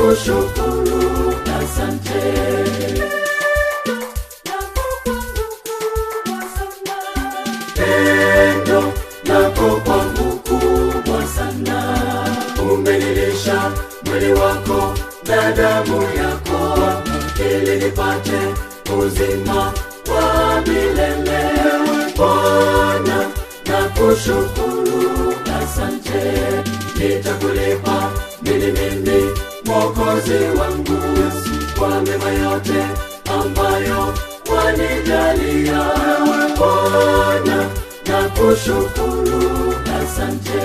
kushukuru, asante. Pendo lako kwangu kubwa sana. Umenilisha mwili wako na damu yako, ili nipate uzima wa milele. Bwana nakushukuru, asante. Nitakulipa mimi Mwokozi wangu kwa mema yote ambayo wanijalia. Bwana nakushukuru, asante.